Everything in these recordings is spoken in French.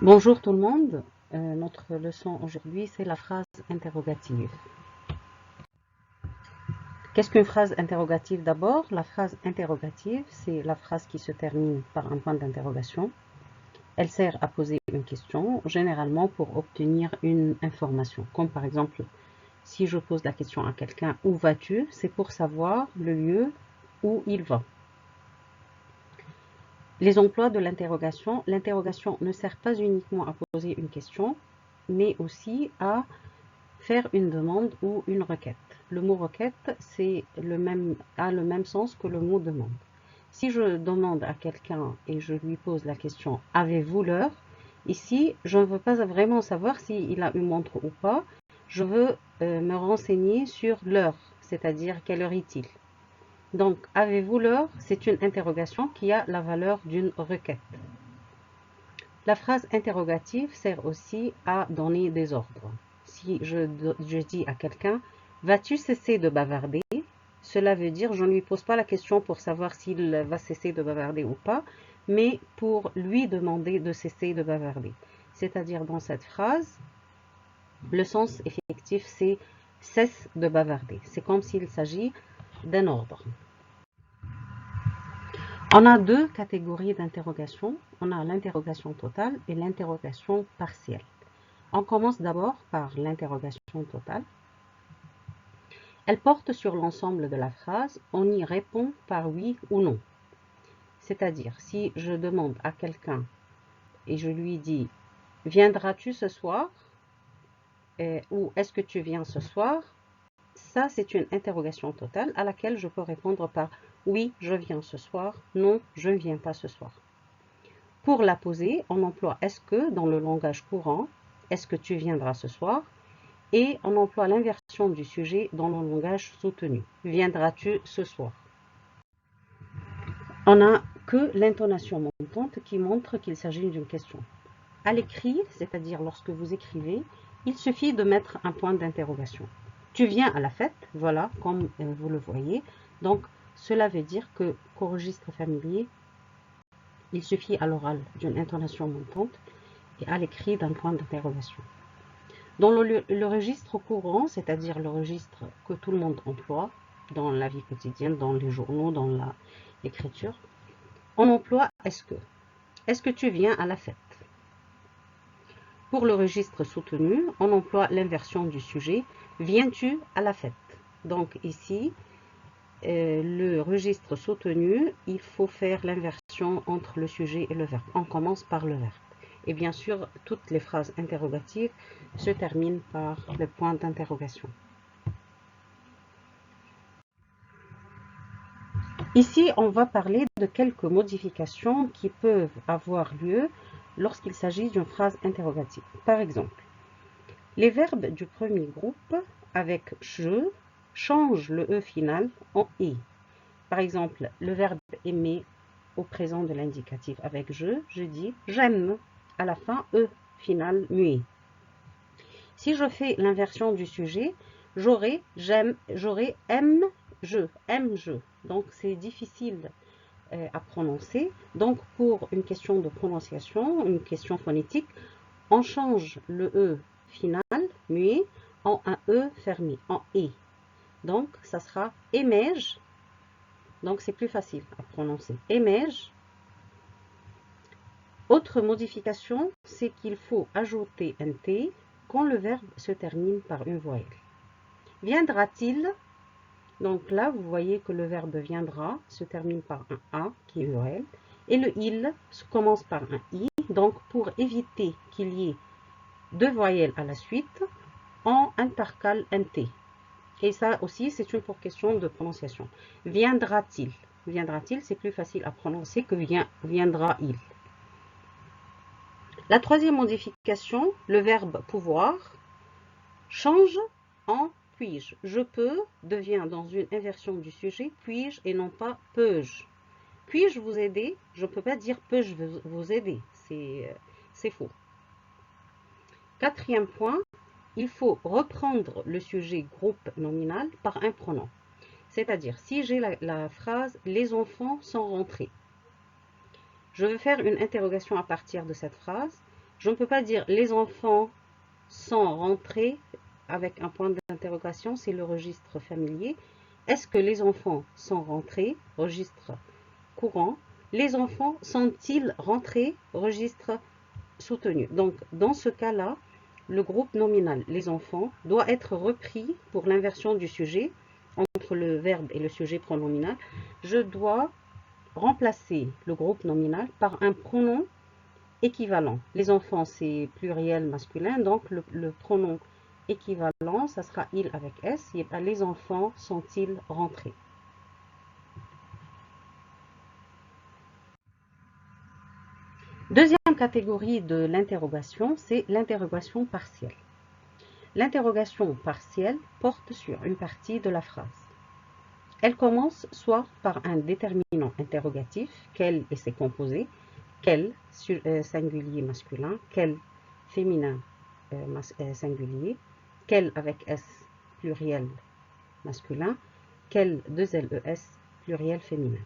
Bonjour tout le monde. Notre leçon aujourd'hui, c'est la phrase interrogative. Qu'est-ce qu'une phrase interrogative d'abord? La phrase interrogative, c'est la phrase qui se termine par un point d'interrogation. Elle sert à poser une question, généralement pour obtenir une information. Comme par exemple, si je pose la question à quelqu'un « Où vas-tu ?» c'est pour savoir le lieu où il va. Les emplois de l'interrogation. L'interrogation ne sert pas uniquement à poser une question, mais aussi à faire une demande ou une requête. Le mot requête a le même sens que le mot demande. Si je demande à quelqu'un et je lui pose la question « Avez-vous l'heure ?» Ici, je ne veux pas vraiment savoir s'il a une montre ou pas. Je veux me renseigner sur l'heure, c'est-à-dire quelle heure est-il. Donc, avez-vous l'heure? C'est une interrogation qui a la valeur d'une requête. La phrase interrogative sert aussi à donner des ordres. Si je dis à quelqu'un « Vas-tu cesser de bavarder ?» Cela veut dire je ne lui pose pas la question pour savoir s'il va cesser de bavarder ou pas, mais pour lui demander de cesser de bavarder. C'est-à-dire dans cette phrase, le sens effectif c'est « cesse de bavarder ». C'est comme s'il s'agit d'un ordre. On a deux catégories d'interrogation. On a l'interrogation totale et l'interrogation partielle. On commence d'abord par l'interrogation totale. Elle porte sur l'ensemble de la phrase. On y répond par oui ou non. C'est-à-dire, si je demande à quelqu'un et je lui dis « Viendras-tu ce soir ?» ou « Est-ce que tu viens ce soir ?» Ça, c'est une interrogation totale à laquelle je peux répondre par « Oui, je viens ce soir » »,« Non, je ne viens pas ce soir ». Pour la poser, on emploie « est-ce que » dans le langage courant, « est-ce que tu viendras ce soir ?» et on emploie l'inversion du sujet dans le langage soutenu, « viendras-tu ce soir ?» On n'a que l'intonation montante qui montre qu'il s'agit d'une question. À l'écrit, c'est-à-dire lorsque vous écrivez, il suffit de mettre un point d'interrogation. Tu viens à la fête, voilà, comme vous le voyez. Donc, cela veut dire qu'au registre familier, il suffit à l'oral d'une intonation montante et à l'écrit d'un point d'interrogation. Dans le registre courant, c'est-à-dire le registre que tout le monde emploie dans la vie quotidienne, dans les journaux, dans l'écriture, on emploie « est-ce que ». Est-ce que tu viens à la fête? Pour le registre soutenu, on emploie l'inversion du sujet « viens-tu à la fête ?» Donc ici, le registre soutenu, il faut faire l'inversion entre le sujet et le verbe. On commence par le verbe. Et bien sûr, toutes les phrases interrogatives se terminent par le point d'interrogation. Ici, on va parler de quelques modifications qui peuvent avoir lieu lorsqu'il s'agit d'une phrase interrogative. Par exemple, les verbes du premier groupe avec « je » changent le « e » final en « et ». Par exemple, le verbe « aimer » au présent de l'indicatif avec « je dis « j'aime » à la fin « e » final muet. Si je fais l'inversion du sujet, j'aurai « j'aime »,« aime », je. Donc, c'est difficile à prononcer. Donc, pour une question de prononciation, une question phonétique, on change le « e » final, muet, en un « e » fermé, en « et ». Donc, ça sera « aimais-je ». Donc, c'est plus facile à prononcer. Aimais-je. Autre modification, c'est qu'il faut ajouter un T quand le verbe se termine par une voyelle. Viendra-t-il? Donc là, vous voyez que le verbe viendra se termine par un A qui est une voyelle. Et le il commence par un I. Donc, pour éviter qu'il y ait deux voyelles à la suite, on intercale un T. Et ça aussi, c'est une question de prononciation. Viendra-t-il? Viendra-t-il, c'est plus facile à prononcer que viendra-il. La troisième modification, le verbe pouvoir, change en puis-je. Je peux devient dans une inversion du sujet puis-je et non pas peux-je. Puis-je vous aider? Je ne peux pas dire peux-je vous aider. C'est faux. Quatrième point, il faut reprendre le sujet groupe nominal par un pronom. C'est-à-dire, si j'ai la phrase « les enfants sont rentrés », je veux faire une interrogation à partir de cette phrase. Je ne peux pas dire les enfants sont rentrés avec un point d'interrogation, c'est le registre familier. Est-ce que les enfants sont rentrés, registre courant? Les enfants sont-ils rentrés, registre soutenu? Donc, dans ce cas-là, le groupe nominal, les enfants, doit être repris pour l'inversion du sujet entre le verbe et le sujet pronominal. Je dois remplacer le groupe nominal par un pronom équivalent. Les enfants, c'est pluriel masculin, donc le pronom équivalent, ça sera il avec S. Les enfants sont-ils rentrés? Deuxième catégorie de l'interrogation, c'est l'interrogation partielle. L'interrogation partielle porte sur une partie de la phrase. Elle commence soit par un déterminant interrogatif, quel et ses composés, quel singulier masculin, quel féminin singulier, quel avec S pluriel masculin, quel 2LES pluriel féminin.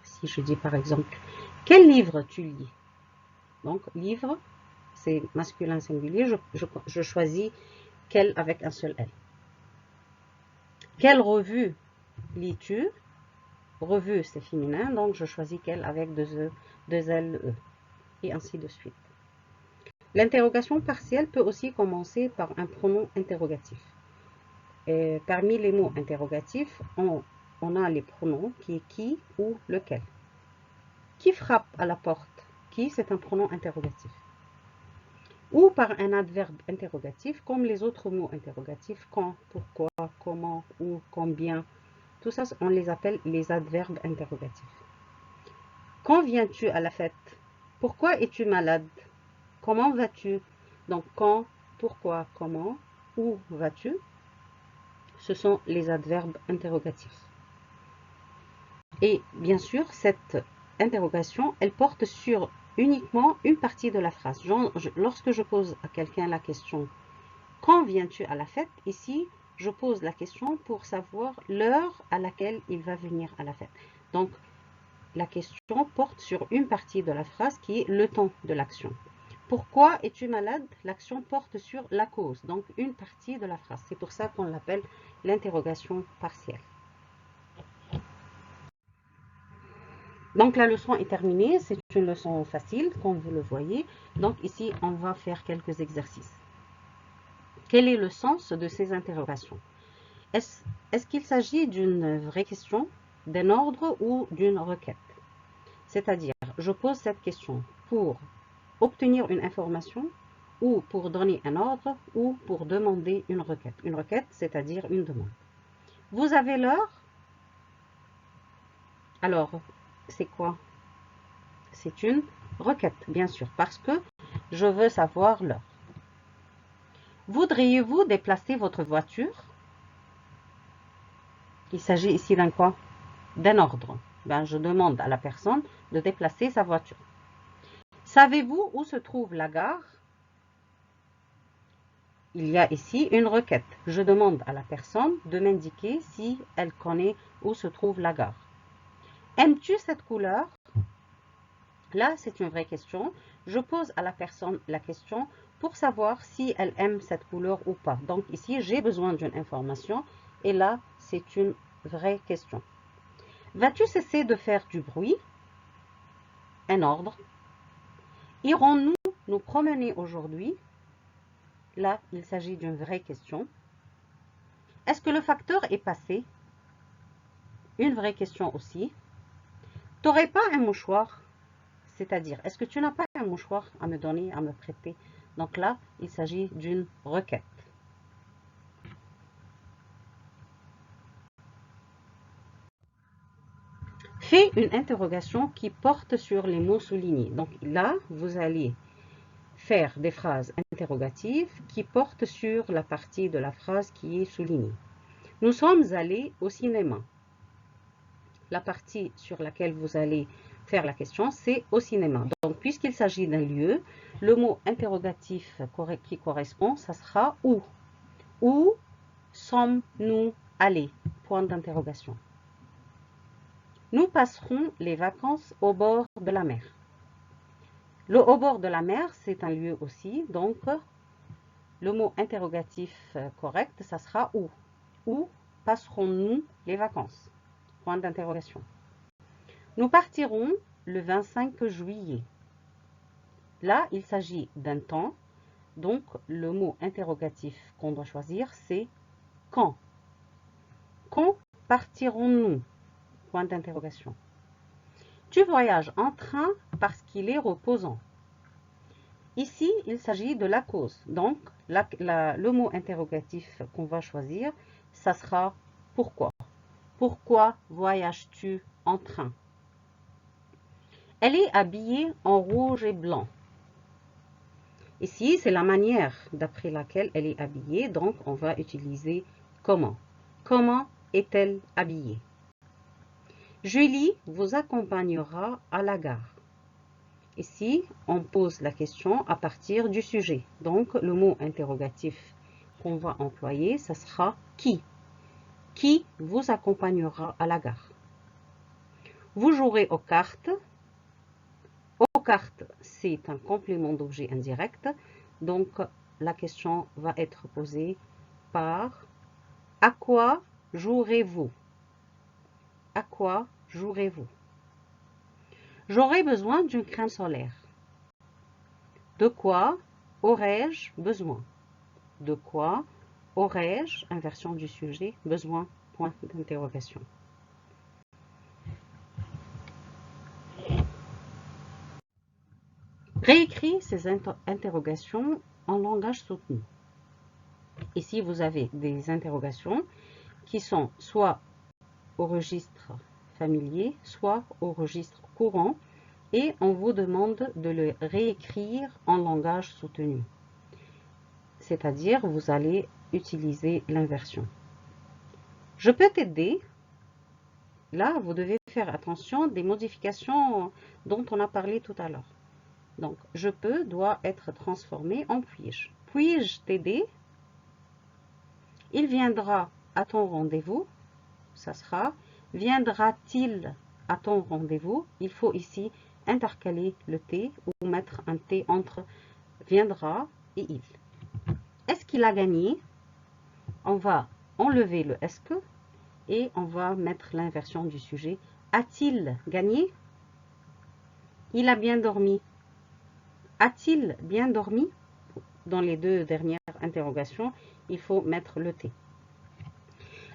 Si je dis par exemple, quel livre tu lis? Donc livre, c'est masculin singulier, je choisis quel avec un seul L. Quelle revue lis-tu? Revue, c'est féminin, donc je choisis quel avec deux L, E, et ainsi de suite. L'interrogation partielle peut aussi commencer par un pronom interrogatif. Et parmi les mots interrogatifs, on a les pronoms qui est qui ou lequel. Qui frappe à la porte? Qui, c'est un pronom interrogatif. Ou par un adverbe interrogatif, comme les autres mots interrogatifs, quand, pourquoi, comment, où, combien. Tout ça, on les appelle les adverbes interrogatifs. Quand viens-tu à la fête? Pourquoi es-tu malade? Comment vas-tu? Donc quand, pourquoi, comment, où vas-tu? Ce sont les adverbes interrogatifs. Et bien sûr, cette interrogation, elle porte sur uniquement une partie de la phrase. Lorsque je pose à quelqu'un la question « Quand viens-tu à la fête ?» Ici, je pose la question pour savoir l'heure à laquelle il va venir à la fête. Donc, la question porte sur une partie de la phrase qui est le temps de l'action. Pourquoi es-tu malade? L'action porte sur la cause, donc une partie de la phrase. C'est pour ça qu'on l'appelle l'interrogation partielle. Donc la leçon est terminée, c'est une leçon facile, comme vous le voyez. Donc ici, on va faire quelques exercices. Quel est le sens de ces interrogations? Est-ce qu'il s'agit d'une vraie question, d'un ordre ou d'une requête? C'est-à-dire, je pose cette question pour obtenir une information ou pour donner un ordre ou pour demander une requête. Une requête, c'est-à-dire une demande. Vous avez l'heure? Alors, c'est quoi? C'est une requête, bien sûr, parce que je veux savoir l'heure. Voudriez-vous déplacer votre voiture? Il s'agit ici d'un quoi? D'un ordre. Je demande à la personne de déplacer sa voiture. Savez-vous où se trouve la gare? Il y a ici une requête. Je demande à la personne de m'indiquer si elle connaît où se trouve la gare. Aimes-tu cette couleur? Là, c'est une vraie question. Je pose à la personne la question pour savoir si elle aime cette couleur ou pas. Donc ici, j'ai besoin d'une information et là, c'est une vraie question. Vas-tu cesser de faire du bruit? Un ordre. Irons-nous nous promener aujourd'hui? Là, il s'agit d'une vraie question. Est-ce que le facteur est passé? Une vraie question aussi. T'aurais pas un mouchoir? C'est-à-dire, est-ce que tu n'as pas un mouchoir à me donner, à me prêter? Donc là, il s'agit d'une requête. Fais une interrogation qui porte sur les mots soulignés. Donc là, vous allez faire des phrases interrogatives qui portent sur la partie de la phrase qui est soulignée. Nous sommes allés au cinéma. La partie sur laquelle vous allez faire la question, c'est au cinéma. Donc, puisqu'il s'agit d'un lieu, le mot interrogatif qui correspond, ça sera où. Où sommes-nous allés? Point d'interrogation. Nous passerons les vacances au bord de la mer. Au bord de la mer, c'est un lieu aussi. Donc, le mot interrogatif correct, ça sera où? Où passerons-nous les vacances? Point d'interrogation. Nous partirons le 25 juillet. Là, il s'agit d'un temps. Donc, le mot interrogatif qu'on doit choisir, c'est quand. Quand partirons-nous? Point d'interrogation. Tu voyages en train parce qu'il est reposant. Ici, il s'agit de la cause. Donc, le mot interrogatif qu'on va choisir, ça sera pourquoi. Pourquoi voyages-tu en train? Elle est habillée en rouge et blanc. Ici, c'est la manière d'après laquelle elle est habillée. Donc, on va utiliser comment. Comment est-elle habillée? Julie vous accompagnera à la gare. Ici, on pose la question à partir du sujet. Donc, le mot interrogatif qu'on va employer, ça sera qui. Qui vous accompagnera à la gare? Vous jouerez aux cartes. Aux cartes, c'est un complément d'objet indirect. Donc, la question va être posée par à quoi jouerez-vous? À quoi jouerez-vous? J'aurai besoin d'une crème solaire. De quoi aurais-je besoin? De quoi aurais-je, inversion du sujet, besoin? Point d'interrogation. Réécris ces interrogations en langage soutenu. Ici, vous avez des interrogations qui sont soit au registre familier, soit au registre courant, et on vous demande de le réécrire en langage soutenu. C'est-à-dire, vous allez utiliser l'inversion. Je peux t'aider. Là, vous devez faire attention des modifications dont on a parlé tout à l'heure. Donc, je peux doit être transformé en puis-je. Puis-je t'aider? Il viendra à ton rendez-vous. Ça sera viendra-t-il à ton rendez-vous? Il faut ici intercaler le T ou mettre un T entre viendra et il. Est-ce qu'il a gagné? On va enlever le est-ce que et on va mettre l'inversion du sujet. A-t-il gagné? Il a bien dormi. A-t-il bien dormi? Dans les deux dernières interrogations, il faut mettre le T.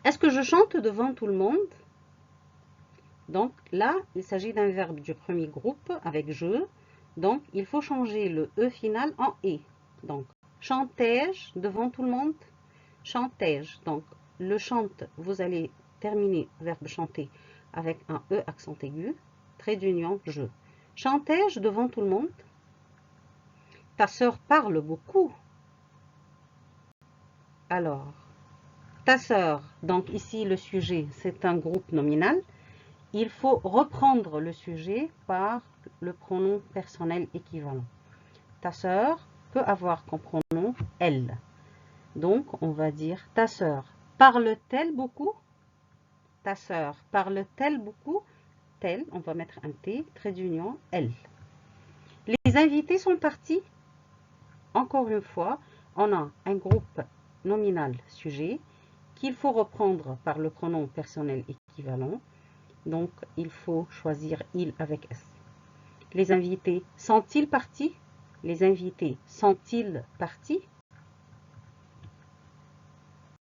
Est-ce que je chante devant tout le monde? Donc là, il s'agit d'un verbe du premier groupe avec je. Donc, il faut changer le E final en E. Donc, chantais-je devant tout le monde? Chantais-je. Donc, le chante, vous allez terminer verbe chanter avec un E accent aigu, trait d'union, je. Chantais-je devant tout le monde? Ta sœur parle beaucoup. Alors, ta sœur, donc ici le sujet, c'est un groupe nominal. Il faut reprendre le sujet par le pronom personnel équivalent. Ta sœur peut avoir comme pronom elle. Donc, on va dire ta sœur parle-t-elle beaucoup? Ta sœur parle-t-elle beaucoup? Telle, on va mettre un T, trait d'union, elle. Les invités sont partis. Encore une fois, on a un groupe nominal sujet qu'il faut reprendre par le pronom personnel équivalent. Donc, il faut choisir il avec S. Les invités sont-ils partis? Les invités sont-ils partis?